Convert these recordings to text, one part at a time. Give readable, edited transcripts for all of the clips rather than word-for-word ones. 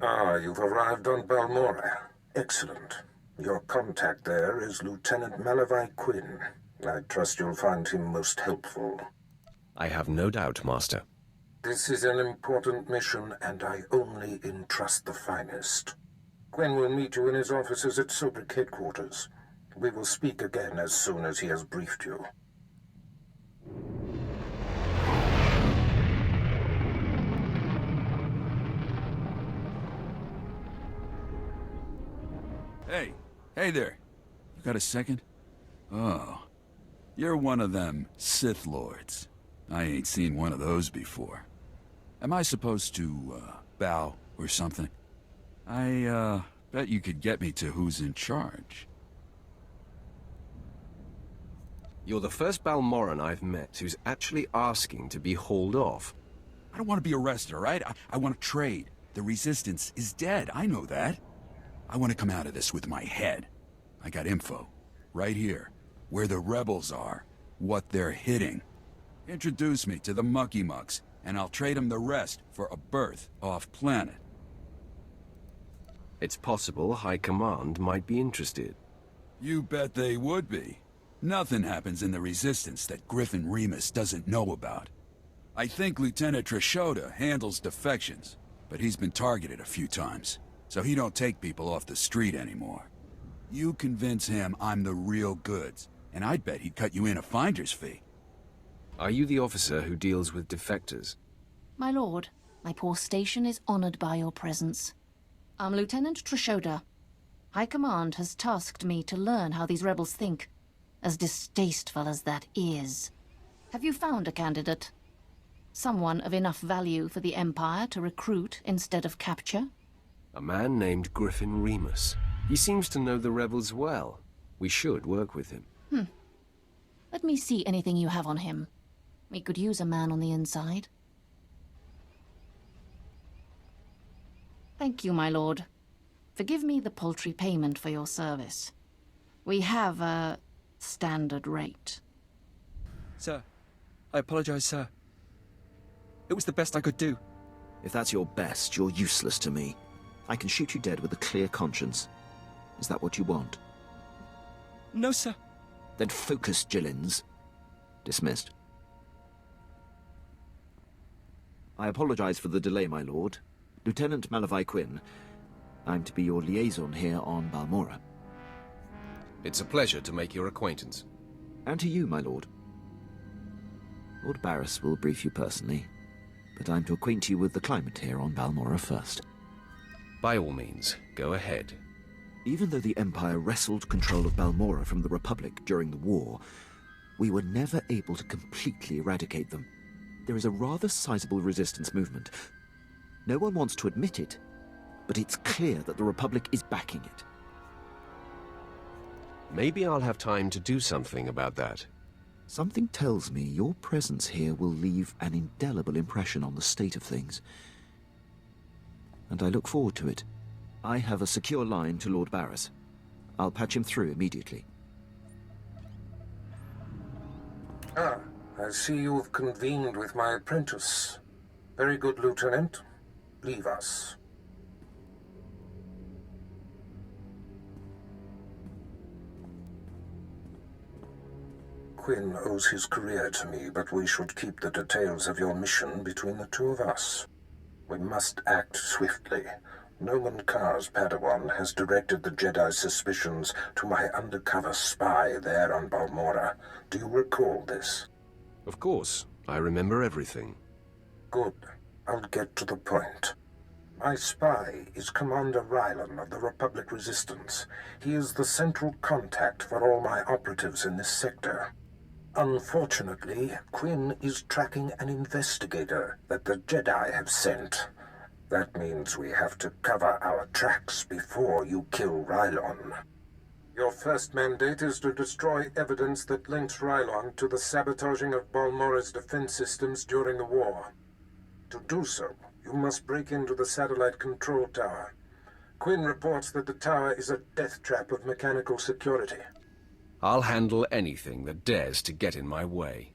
Ah, you've arrived on Balmora. Excellent. Your contact there is Lieutenant Quinn. I trust you'll find him most helpful. I have no doubt, Master. This is an important mission, and I only entrust the finest. Quinn will meet you in his offices at SWTOR headquarters. We will speak again as soon as he has briefed you. Hey there. You got a second? Oh. You're one of them Sith Lords. I ain't seen one of those before. Am I supposed to, bow or something? I, bet you could get me to who's in charge. You're the first Balmoran I've met who's actually asking to be hauled off. I don't want to be arrested, all right? I want to trade. The Resistance is dead, I know that. I want to come out of this with my head. I got info. Right here. Where the rebels are. What they're hitting. Introduce me to the Mucky Mucks, and I'll trade them the rest for a berth off-planet. It's possible High Command might be interested. You bet they would be. Nothing happens in the Resistance that Griffin Remus doesn't know about. I think Lieutenant Trishota handles defections, but he's been targeted a few times. So he don't take people off the street anymore. You convince him I'm the real goods, and I'd bet he'd cut you in a finder's fee. Are you the officer who deals with defectors? My lord, my poor station is honored by your presence. I'm Lieutenant Trishota. High Command has tasked me to learn how these rebels think, as distasteful as that is. Have you found a candidate? Someone of enough value for the Empire to recruit instead of capture? A man named Griffin Remus. He seems to know the rebels well. We should work with him. Let me see anything you have on him. We could use a man on the inside. Thank you, my lord. Forgive me the paltry payment for your service. We have a standard rate. Sir, I apologize, sir. It was the best I could do. If that's your best, you're useless to me. I can shoot you dead with a clear conscience. Is that what you want? No, sir. Then focus, Jillins. Dismissed. I apologize for the delay, my lord. Lieutenant Quinn. I'm to be your liaison here on Balmora. It's a pleasure to make your acquaintance. And to you, my lord. Lord Barris will brief you personally, but I'm to acquaint you with the climate here on Balmora first. By all means, go ahead. Even though the Empire wrestled control of Balmora from the Republic during the war, we were never able to completely eradicate them. There is a rather sizable resistance movement. No one wants to admit it, but it's clear that the Republic is backing it. Maybe I'll have time to do something about that. Something tells me your presence here will leave an indelible impression on the state of things. And I look forward to it. I have a secure line to Lord Barris. I'll patch him through immediately. Ah, I see you've convened with my apprentice. Very good, Lieutenant. Leave us. Quinn owes his career to me, but we should keep the details of your mission between the two of us. We must act swiftly. Noman Carr's Padawan has directed the Jedi's suspicions to my undercover spy there on Balmora. Do you recall this? Of course. I remember everything. Good. I'll get to the point. My spy is Commander Rylan of the Republic Resistance. He is the central contact for all my operatives in this sector. Unfortunately, Quinn is tracking an investigator that the Jedi have sent. That means we have to cover our tracks before you kill Rylon. Your first mandate is to destroy evidence that links Rylon to the sabotaging of Balmora's defense systems during the war. To do so, you must break into the satellite control tower. Quinn reports that the tower is a death trap of mechanical security. I'll handle anything that dares to get in my way.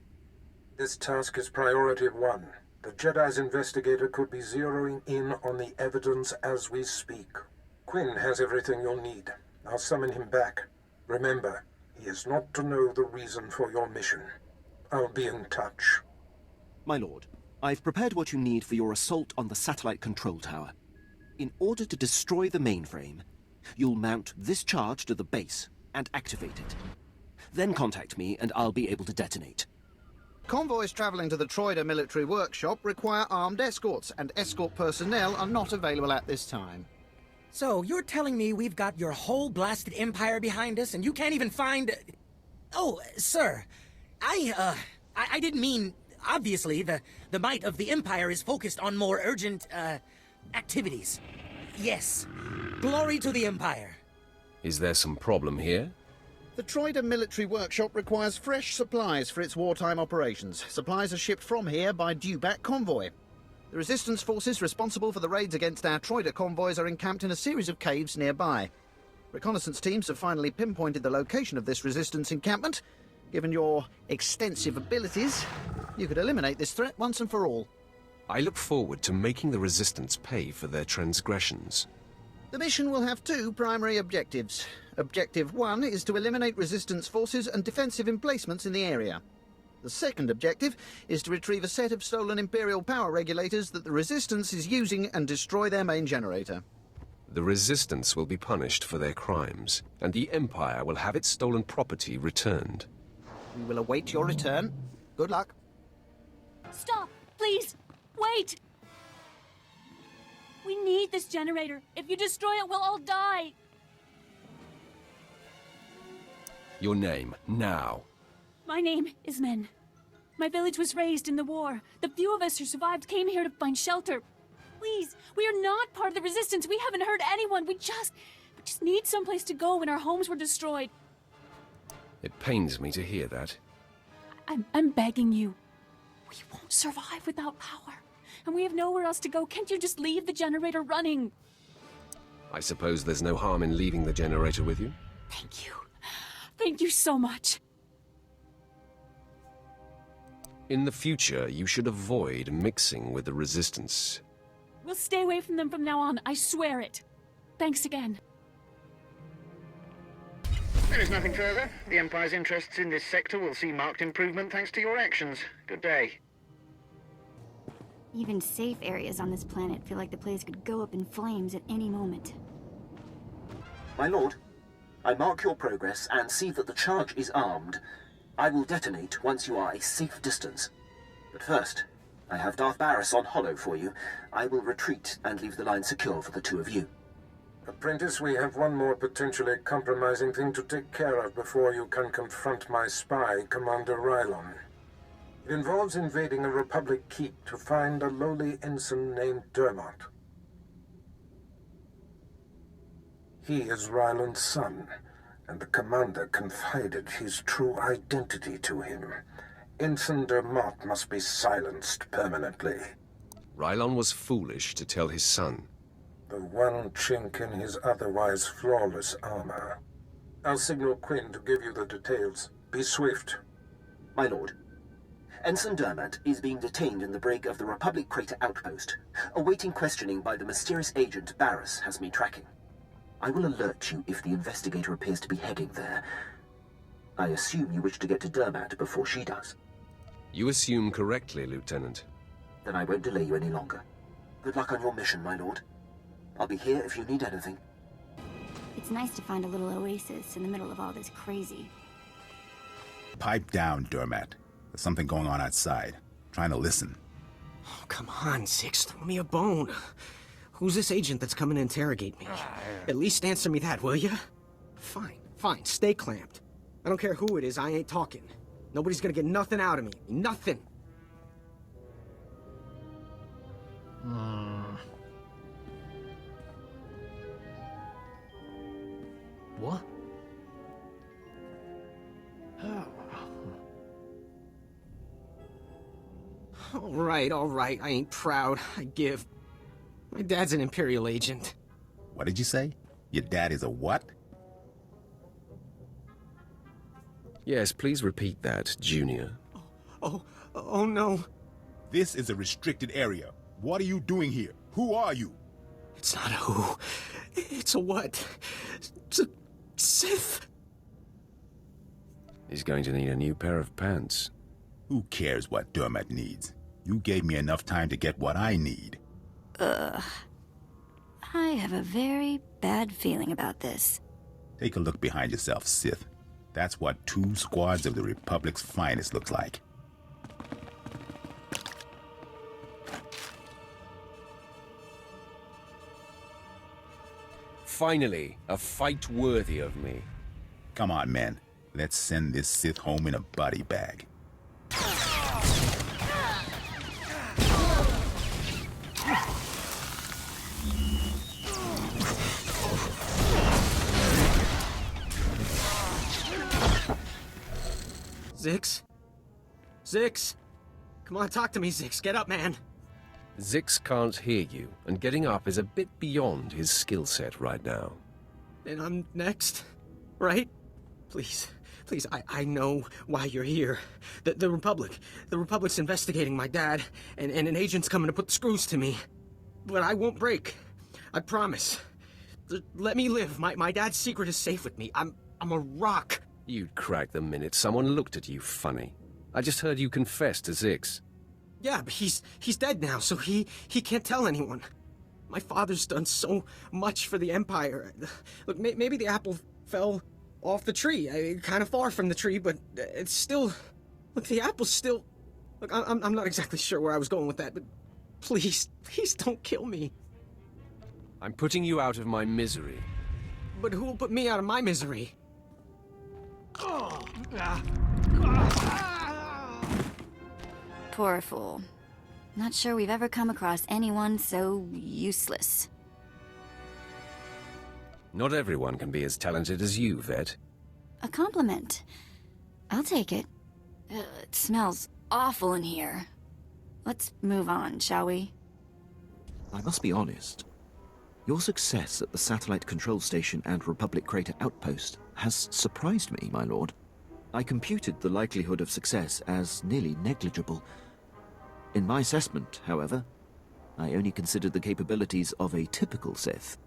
This task is priority 1. The Jedi's investigator could be zeroing in on the evidence as we speak. Quinn has everything you'll need. I'll summon him back. Remember, he is not to know the reason for your mission. I'll be in touch. My lord, I've prepared what you need for your assault on the satellite control tower. In order to destroy the mainframe, you'll mount this charge to the base and activate it. Then contact me and I'll be able to detonate. Convoys travelling to the Troida military workshop require armed escorts, and escort personnel are not available at this time. So, you're telling me we've got your whole blasted empire behind us, and you can't even find... Oh, sir, I didn't mean... Obviously, the might of the empire is focused on more urgent, activities. Yes, glory to the empire. Is there some problem here? The Troida military workshop requires fresh supplies for its wartime operations. Supplies are shipped from here by due-back convoy. The resistance forces responsible for the raids against our Troida convoys are encamped in a series of caves nearby. Reconnaissance teams have finally pinpointed the location of this resistance encampment. Given your extensive abilities, you could eliminate this threat once and for all. I look forward to making the Resistance pay for their transgressions. The mission will have two primary objectives. Objective 1 is to eliminate resistance forces and defensive emplacements in the area. The second objective is to retrieve a set of stolen Imperial power regulators that the Resistance is using and destroy their main generator. The Resistance will be punished for their crimes, and the Empire will have its stolen property returned. We will await your return. Good luck. Stop! Please! Wait! We need this generator. If you destroy it, we'll all die. Your name, now. My name is Men. My village was raised in the war. The few of us who survived came here to find shelter. Please, we are not part of the Resistance. We haven't hurt anyone. We just need someplace to go when our homes were destroyed. It pains me to hear that. I'm begging you. We won't survive without power. And we have nowhere else to go. Can't you just leave the generator running? I suppose there's no harm in leaving the generator with you? Thank you. Thank you so much. In the future, you should avoid mixing with the Resistance. We'll stay away from them from now on. I swear it. Thanks again. There is nothing further. The Empire's interests in this sector will see marked improvement thanks to your actions. Good day. Even safe areas on this planet feel like the place could go up in flames at any moment. My lord, I mark your progress and see that the charge is armed. I will detonate once you are a safe distance. But first, I have Darth Barris on hollow for you. I will retreat and leave the line secure for the two of you. Apprentice, we have one more potentially compromising thing to take care of before you can confront my spy, Commander Rylon. It involves invading a Republic keep to find a lowly ensign named Dermot. He is Rylon's son, and the commander confided his true identity to him. Ensign Dermot must be silenced permanently. Rylon was foolish to tell his son. The one chink in his otherwise flawless armor. I'll signal Quinn to give you the details. Be swift. My lord, Ensign Dermot is being detained in the brig of the Republic Crater Outpost. Awaiting questioning by the mysterious agent Barris has me tracking. I will alert you if the investigator appears to be heading there. I assume you wish to get to Dermot before she does. You assume correctly, Lieutenant. Then I won't delay you any longer. Good luck on your mission, my lord. I'll be here if you need anything. It's nice to find a little oasis in the middle of all this crazy. Pipe down, Dermot. There's something going on outside. Trying to listen. Oh, come on, Six. Throw me a bone. Who's this agent that's coming to interrogate me? At least answer me that, will you? Fine, fine. Stay clamped. I don't care who it is. I ain't talking. Nobody's gonna get nothing out of me. Nothing. What? All right. I ain't proud. I give. My dad's an Imperial agent. What did you say? Your dad is a what? Yes, please repeat that, Junior. Oh no. This is a restricted area. What are you doing here? Who are you? It's not a who. It's a what. It's a Sith. He's going to need a new pair of pants. Who cares what Dermot needs? You gave me enough time to get what I need. I have a very bad feeling about this. Take a look behind yourself, Sith. That's what 2 squads of the Republic's finest looks like. Finally, a fight worthy of me. Come on, men. Let's send this Sith home in a body bag. Zix? Zix? Come on, talk to me, Zix. Get up, man. Zix can't hear you, and getting up is a bit beyond his skill set right now. And I'm next, right? Please, please, I know why you're here. The Republic's investigating my dad, and an agent's coming to put the screws to me. But I won't break. I promise. Let me live. My dad's secret is safe with me. I'm a rock. You'd crack the minute someone looked at you funny. I just heard you confess to Zix. Yeah, but he's dead now, so he can't tell anyone. My father's done so much for the Empire. Look, maybe the apple fell off the tree, kind of far from the tree, but it's still... Look, the apple's still... Look, I'm not exactly sure where I was going with that, but please don't kill me. I'm putting you out of my misery. But who will put me out of my misery? Poor fool. Not sure we've ever come across anyone so useless. Not everyone can be as talented as you, Vet. A compliment. I'll take it. It smells awful in here. Let's move on, shall we? I must be honest. Your success at the Satellite Control Station and Republic Crater Outpost has surprised me, my lord. I computed the likelihood of success as nearly negligible. In my assessment, however, I only considered the capabilities of a typical Sith.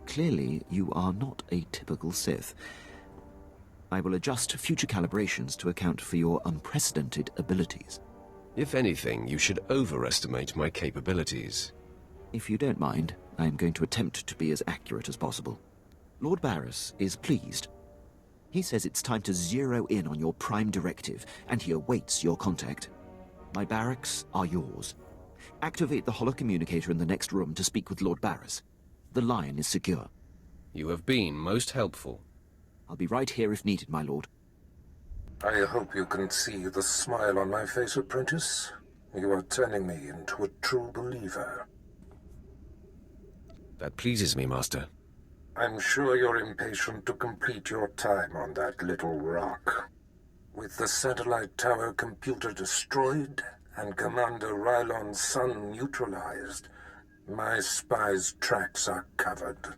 Clearly, you are not a typical Sith. I will adjust future calibrations to account for your unprecedented abilities. If anything, you should overestimate my capabilities. If you don't mind, I am going to attempt to be as accurate as possible. Lord Barris is pleased. He says it's time to zero in on your prime directive, and he awaits your contact. My barracks are yours. Activate the holocommunicator in the next room to speak with Lord Barris. The line is secure. You have been most helpful. I'll be right here if needed, my lord. I hope you can see the smile on my face, apprentice. You are turning me into a true believer. That pleases me, Master. I'm sure you're impatient to complete your time on that little rock. With the satellite tower computer destroyed and Commander Rylon's son neutralized, my spy's tracks are covered.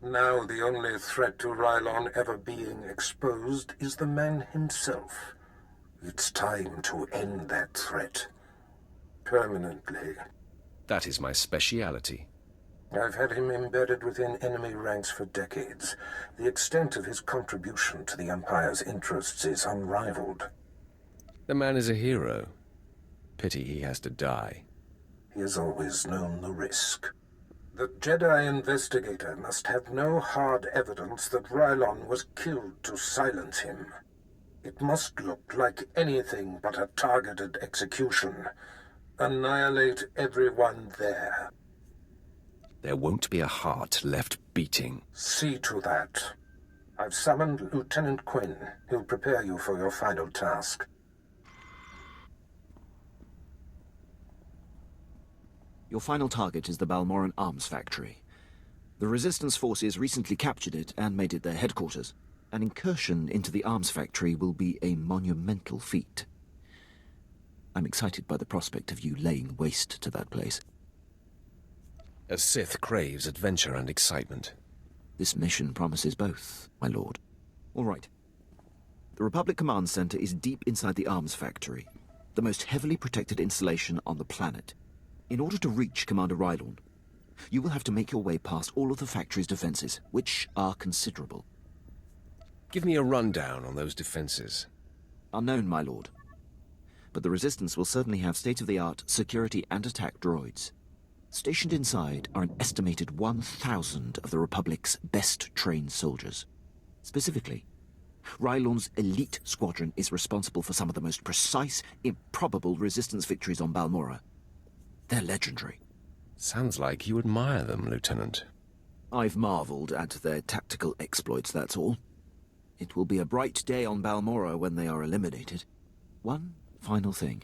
Now the only threat to Rylon ever being exposed is the man himself. It's time to end that threat. Permanently. That is my speciality. I've had him embedded within enemy ranks for decades. The extent of his contribution to the Empire's interests is unrivaled. The man is a hero. Pity he has to die. He has always known the risk. The Jedi investigator must have no hard evidence that Rylon was killed to silence him. It must look like anything but a targeted execution. Annihilate everyone there. There won't be a heart left beating. See to that. I've summoned Lieutenant Quinn. He'll prepare you for your final task. Your final target is the Balmoran Arms Factory. The Resistance forces recently captured it and made it their headquarters. An incursion into the arms factory will be a monumental feat. I'm excited by the prospect of you laying waste to that place. A Sith craves adventure and excitement. This mission promises both, my lord. All right. The Republic Command Center is deep inside the arms factory. the most heavily protected installation on the planet. In order to reach Commander Rylorn, you will have to make your way past all of the factory's defenses, which are considerable. Give me a rundown on those defenses. Unknown, my lord. But the Resistance will certainly have state-of-the-art security and attack droids. Stationed inside are an estimated 1,000 of the Republic's best-trained soldiers. Specifically, Rylorn's elite squadron is responsible for some of the most precise, improbable Resistance victories on Balmorra. They're legendary. Sounds like you admire them, Lieutenant. I've marveled at their tactical exploits, that's all. It will be a bright day on Balmorra when they are eliminated. One final thing.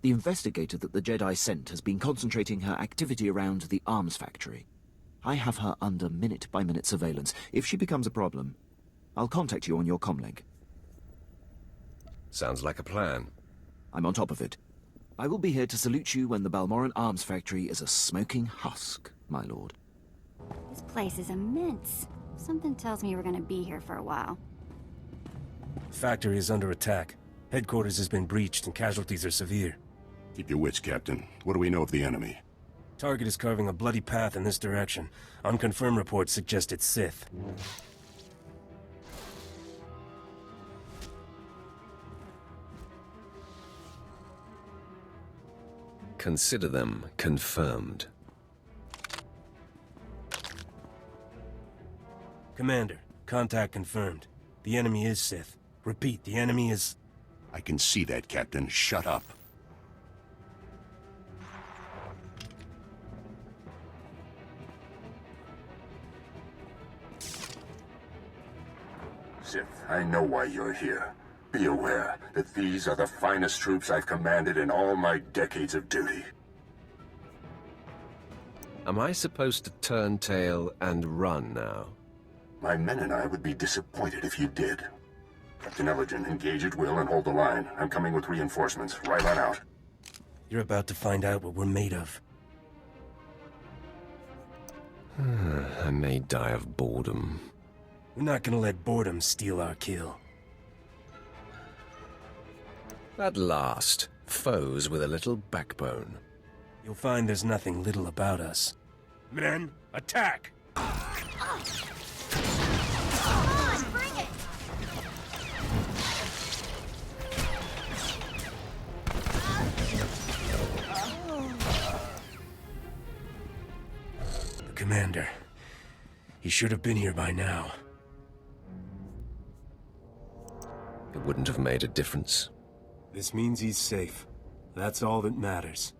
The investigator that the Jedi sent has been concentrating her activity around the arms factory. I have her under minute-by-minute surveillance. If she becomes a problem, I'll contact you on your comlink. Sounds like a plan. I'm on top of it. I will be here to salute you when the Balmorran arms factory is a smoking husk, my lord. This place is immense. Something tells me we're gonna be here for a while. The factory is under attack. Headquarters has been breached and casualties are severe. Keep your wits, Captain. What do we know of the enemy? Target is carving a bloody path in this direction. Unconfirmed reports suggest it's SITH. Consider them confirmed. Commander, contact confirmed. The enemy is SITH. Repeat, the enemy is... I can see that, Captain. Shut up. Sith, I know why you're here. Be aware that these are the finest troops I've commanded in all my decades of duty. Am I supposed to turn tail and run now? My men and I would be disappointed if you did. Captain Ellerton, engage at will and hold the line. I'm coming with reinforcements. Right on out. You're about to find out what we're made of. I may die of boredom. We're not gonna let boredom steal our kill. At last, foes with a little backbone. You'll find there's nothing little about us. Men, attack! Come on, bring it! The commander. He should have been here by now. It wouldn't have made a difference. This means he's safe. That's all that matters.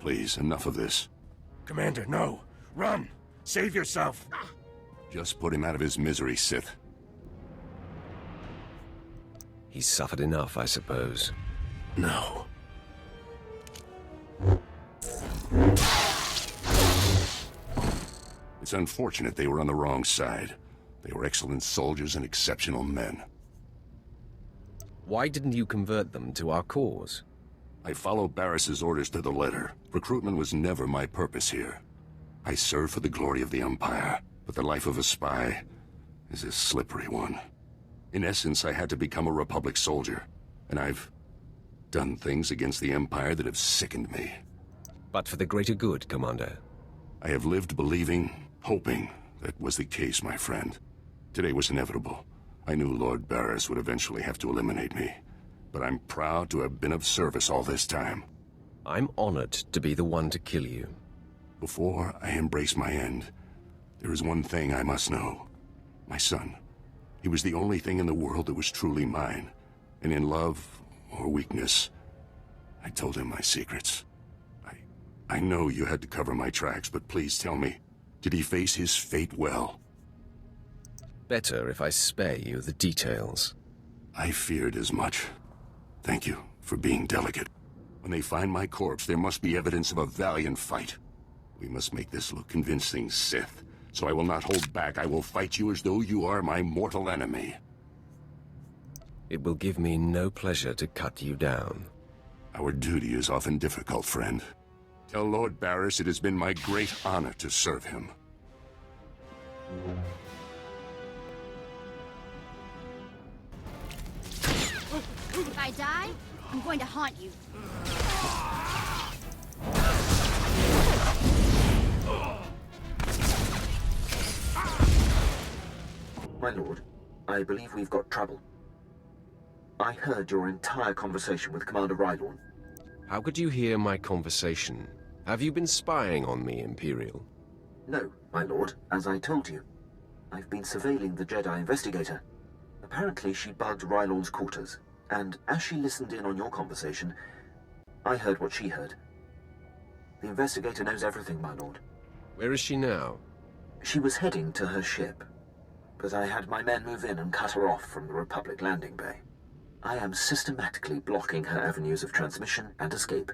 Please, enough of this. Commander, no! Run! Save yourself! Just put him out of his misery, Sith. He's suffered enough, I suppose. No. It's unfortunate they were on the wrong side. They were excellent soldiers and exceptional men. Why didn't you convert them to our cause? I followed Barris's orders to the letter. Recruitment was never my purpose here. I serve for the glory of the Empire, but the life of a spy is a slippery one. In essence, I had to become a Republic soldier, and I've done things against the Empire that have sickened me. But for the greater good, Commander. I have lived believing, hoping that was the case, my friend. Today was inevitable. I knew Lord Barris would eventually have to eliminate me, but I'm proud to have been of service all this time. I'm honored to be the one to kill you. Before I embrace my end, there is one thing I must know. My son. He was the only thing in the world that was truly mine, and in love or weakness, I told him my secrets. I know you had to cover my tracks, but please tell me, did he face his fate well? Better if I spare you the details. I feared as much. Thank you for being delicate. When they find my corpse, there must be evidence of a valiant fight. We must make this look convincing, Sith. So I will not hold back. I will fight you as though you are my mortal enemy. It will give me no pleasure to cut you down. Our duty is often difficult, friend. Tell Lord Barris it has been my great honor to serve him. If I die, I'm going to haunt you. My lord, I believe we've got trouble. I heard your entire conversation with Commander Rylorn. How could you hear my conversation? Have you been spying on me, Imperial? No, my lord, as I told you. I've been surveilling the Jedi investigator. Apparently she bugged Rylorn's quarters, and as she listened in on your conversation, I heard what she heard. The investigator knows everything, my lord. Where is she now? She was heading to her ship, but I had my men move in and cut her off from the Republic landing bay. I am systematically blocking her avenues of transmission and escape,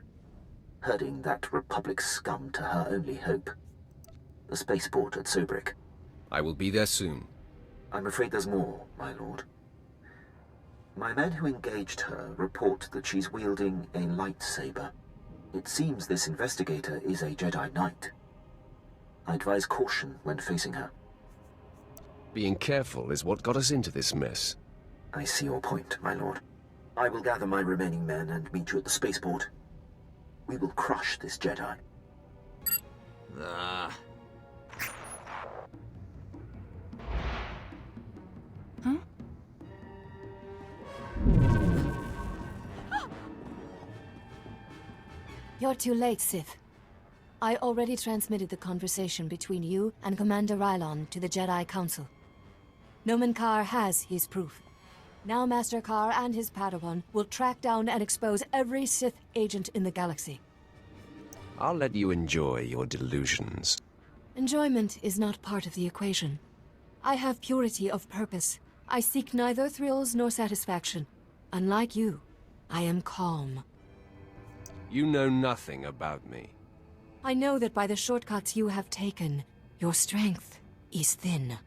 herding that Republic scum to her only hope, the spaceport at Sobrik. I will be there soon. I'm afraid there's more, my lord. My men who engaged her report that she's wielding a lightsaber. It seems this investigator is a Jedi Knight. I advise caution when facing her. Being careful is what got us into this mess. I see your point, my lord. I will gather my remaining men and meet you at the spaceport. We will crush this Jedi. Huh? You're too late, Sith. I already transmitted the conversation between you and Commander Rylon to the Jedi Council. Nomen Karr has his proof. Now Master Karr and his Padawan will track down and expose every Sith agent in the galaxy. I'll let you enjoy your delusions. Enjoyment is not part of the equation. I have purity of purpose. I seek neither thrills nor satisfaction. Unlike you, I am calm. You know nothing about me. I know that by the shortcuts you have taken, your strength is thin.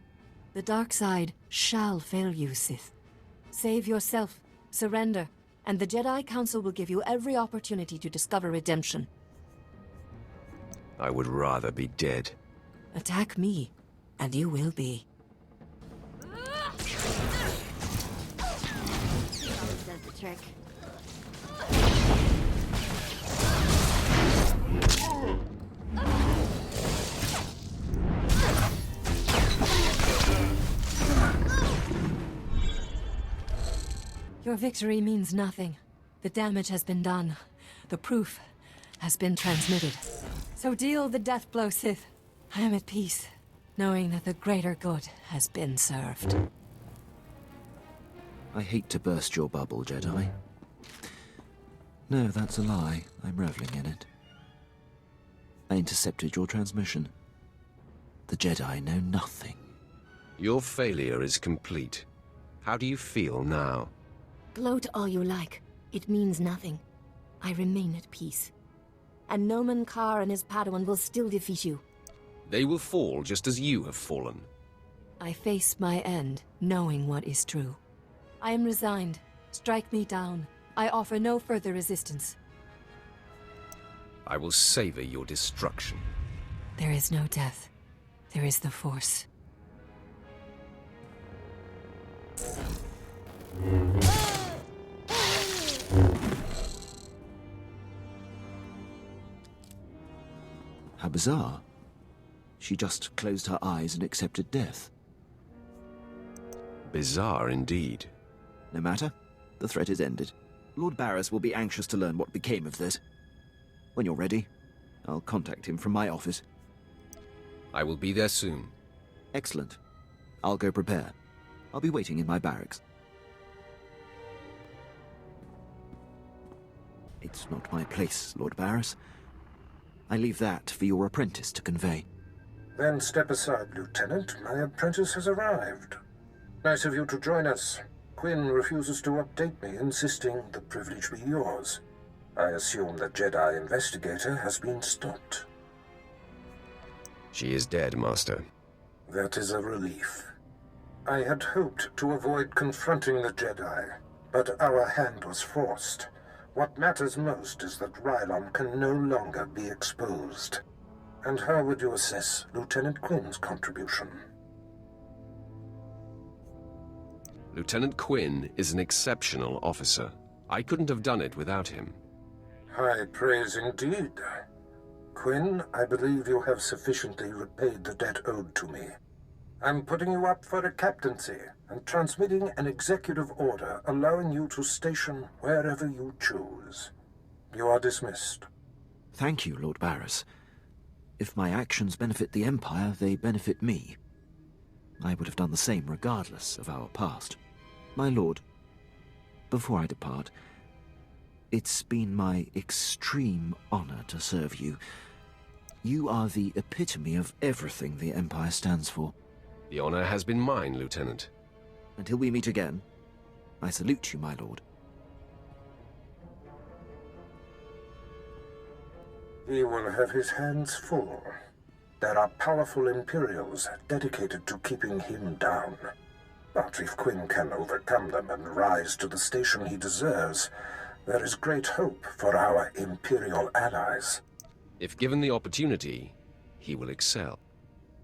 The dark side shall fail you, Sith. Save yourself, surrender, and the Jedi Council will give you every opportunity to discover redemption. I would rather be dead. Attack me, and you will be. He always does the trick. Your victory means nothing. The damage has been done. The proof has been transmitted. So deal the death blow, Sith. I am at peace, knowing that the greater good has been served. I hate to burst your bubble, Jedi. No, that's a lie. I'm reveling in it. I intercepted your transmission. The Jedi know nothing. Your failure is complete. How do you feel now? Gloat all you like. It means nothing. I remain at peace. And Nomen Karr and his Padawan will still defeat you. They will fall just as you have fallen. I face my end, knowing what is true. I am resigned. Strike me down. I offer no further resistance. I will savor your destruction. There is no death. There is the Force. How bizarre. She just closed her eyes and accepted death. Bizarre indeed. No matter. The threat is ended. Lord Barris will be anxious to learn what became of this. When you're ready, I'll contact him from my office. I will be there soon. Excellent. I'll go prepare. I'll be waiting in my barracks. It's not my place, Lord Barris. I leave that for your apprentice to convey. Then step aside, Lieutenant. My apprentice has arrived. Nice of you to join us. Quinn refuses to update me, insisting the privilege be yours. I assume the Jedi investigator has been stopped. She is dead, Master. That is a relief. I had hoped to avoid confronting the Jedi, but our hand was forced. What matters most is that Rylon can no longer be exposed. And how would you assess Lieutenant Quinn's contribution? Lieutenant Quinn is an exceptional officer. I couldn't have done it without him. High praise indeed. Quinn, I believe you have sufficiently repaid the debt owed to me. I'm putting you up for a captaincy and transmitting an executive order allowing you to station wherever you choose. You are dismissed. Thank you, Lord Barris. If my actions benefit the Empire, they benefit me. I would have done the same regardless of our past. My lord, before I depart, it's been my extreme honor to serve you. You are the epitome of everything the Empire stands for. The honor has been mine, Lieutenant. Until we meet again, I salute you, my lord. He will have his hands full. There are powerful Imperials dedicated to keeping him down. But if Quinn can overcome them and rise to the station he deserves, there is great hope for our Imperial allies. If given the opportunity, he will excel.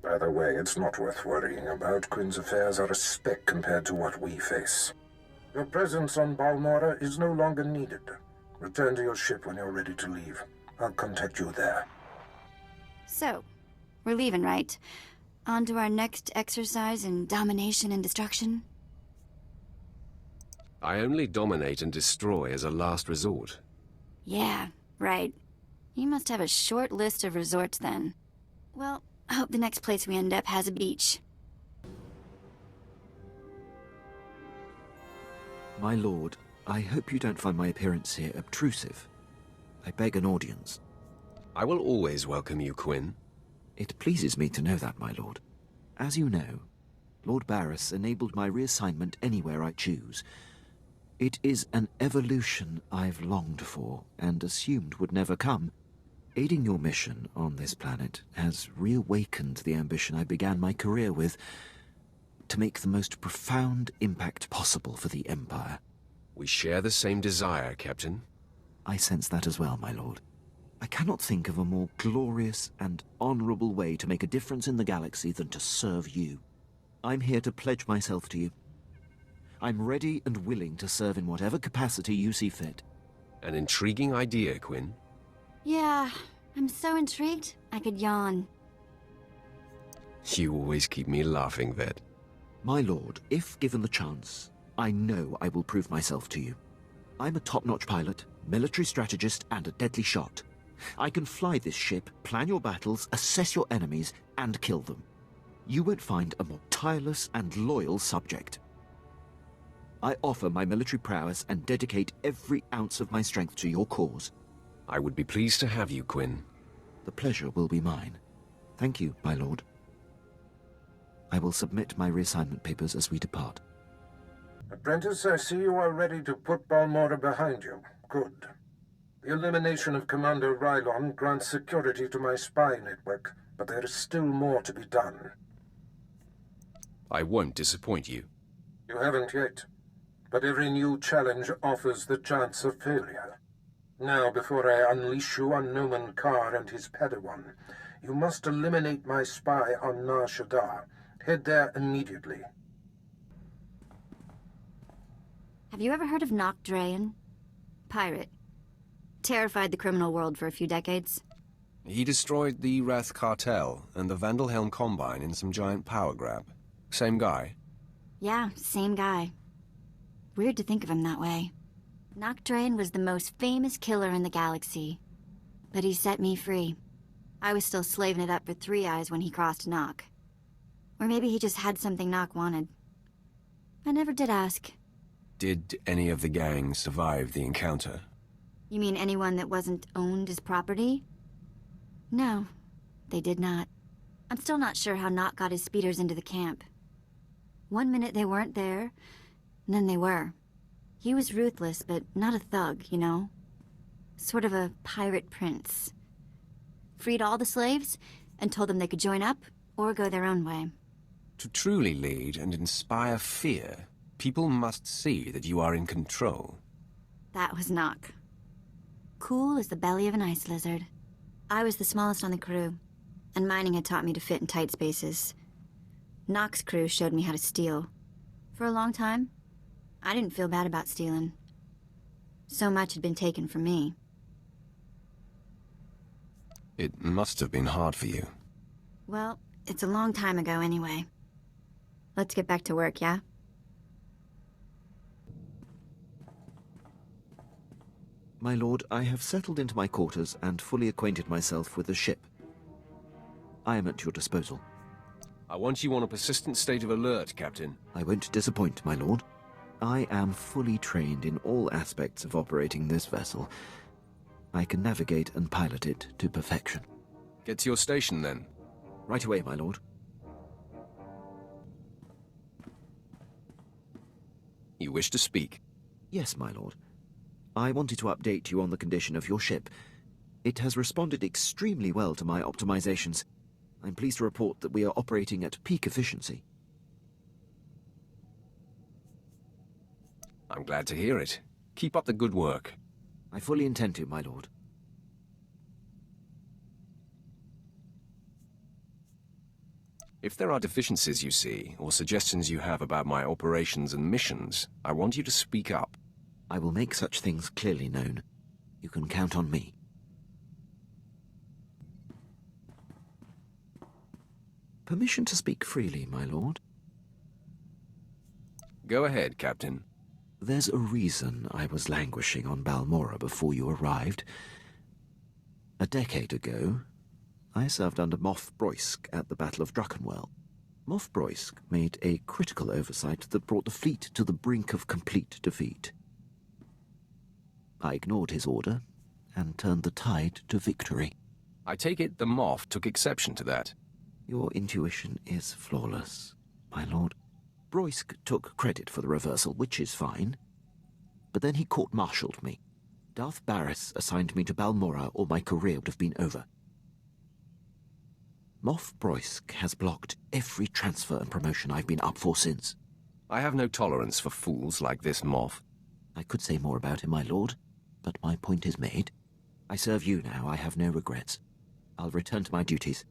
By the way, it's not worth worrying about. Quinn's affairs are a speck compared to what we face. Your presence on Balmora is no longer needed. Return to your ship when you're ready to leave. I'll contact you there. So, we're leaving, right? On to our next exercise in domination and destruction? I only dominate and destroy as a last resort. Yeah, right. You must have a short list of resorts then. Well, I hope the next place we end up has a beach. My lord, I hope you don't find my appearance here obtrusive. I beg an audience. I will always welcome you, Quinn. It pleases me to know that, my lord. As you know, Lord Barris enabled my reassignment anywhere I choose. It is an evolution I've longed for and assumed would never come. Aiding your mission on this planet has reawakened the ambition I began my career with, to make the most profound impact possible for the Empire. We share the same desire, Captain. I sense that as well, my lord. I cannot think of a more glorious and honorable way to make a difference in the galaxy than to serve you. I'm here to pledge myself to you. I'm ready and willing to serve in whatever capacity you see fit. An intriguing idea, Quinn. Yeah, I'm so intrigued, I could yawn. You always keep me laughing, Vet. My lord, if given the chance, I know I will prove myself to you. I'm a top-notch pilot, military strategist, and a deadly shot. I can fly this ship, plan your battles, assess your enemies, and kill them. You won't find a more tireless and loyal subject. I offer my military prowess and dedicate every ounce of my strength to your cause. I would be pleased to have you, Quinn. The pleasure will be mine. Thank you, my lord. I will submit my reassignment papers as we depart. Apprentice, I see you are ready to put Balmora behind you. Good. The elimination of Commander Rylon grants security to my spy network, but there is still more to be done. I won't disappoint you. You haven't yet, but every new challenge offers the chance of failure. Now, before I unleash you on Noman Carr and his Padawan, you must eliminate my spy on Nar Shaddaa. Head there immediately. Have you ever heard of Nock Drayan? Pirate. Terrified the criminal world for a few decades. He destroyed the Wrath Cartel and the Vandalhelm Combine in some giant power grab. Same guy? Yeah, same guy. Weird to think of him that way. Nock Drayan was the most famous killer in the galaxy. But he set me free. I was still slaving it up for Three Eyes when he crossed Nock. Or maybe he just had something Nock wanted. I never did ask. Did any of the gang survive the encounter? You mean anyone that wasn't owned as property? No, they did not. I'm still not sure how Nock got his speeders into the camp. One minute they weren't there, and then they were. He was ruthless, but not a thug, you know? Sort of a pirate prince. Freed all the slaves, and told them they could join up, or go their own way. To truly lead and inspire fear, people must see that you are in control. That was Nock. Cool as the belly of an ice lizard. I was the smallest on the crew, and mining had taught me to fit in tight spaces. Nock's crew showed me how to steal. For a long time, I didn't feel bad about stealing. So much had been taken from me. It must have been hard for you. Well, it's a long time ago anyway. Let's get back to work, yeah? My lord, I have settled into my quarters and fully acquainted myself with the ship. I am at your disposal. I want you on a persistent state of alert, Captain. I won't disappoint, my lord. I am fully trained in all aspects of operating this vessel. I can navigate and pilot it to perfection. Get to your station, then. Right away, my lord. You wish to speak? Yes, my lord. I wanted to update you on the condition of your ship. It has responded extremely well to my optimizations. I'm pleased to report that we are operating at peak efficiency. I'm glad to hear it. Keep up the good work. I fully intend to, my lord. If there are deficiencies you see, or suggestions you have about my operations and missions, I want you to speak up. I will make such things clearly known. You can count on me. Permission to speak freely, my lord? Go ahead, Captain. There's a reason I was languishing on Balmora before you arrived. A decade ago, I served under Moff Broysk at the Battle of Druckenwell. Moff Broysk made a critical oversight that brought the fleet to the brink of complete defeat. I ignored his order and turned the tide to victory. I take it the Moff took exception to that. Your intuition is flawless, my lord. Broysk took credit for the reversal, which is fine. But then he court-martialed me. Darth Barris assigned me to Balmora, or my career would have been over. Moff Broysk has blocked every transfer and promotion I've been up for since. I have no tolerance for fools like this Moff. I could say more about him, my lord, but my point is made. I serve you now. I have no regrets. I'll return to my duties.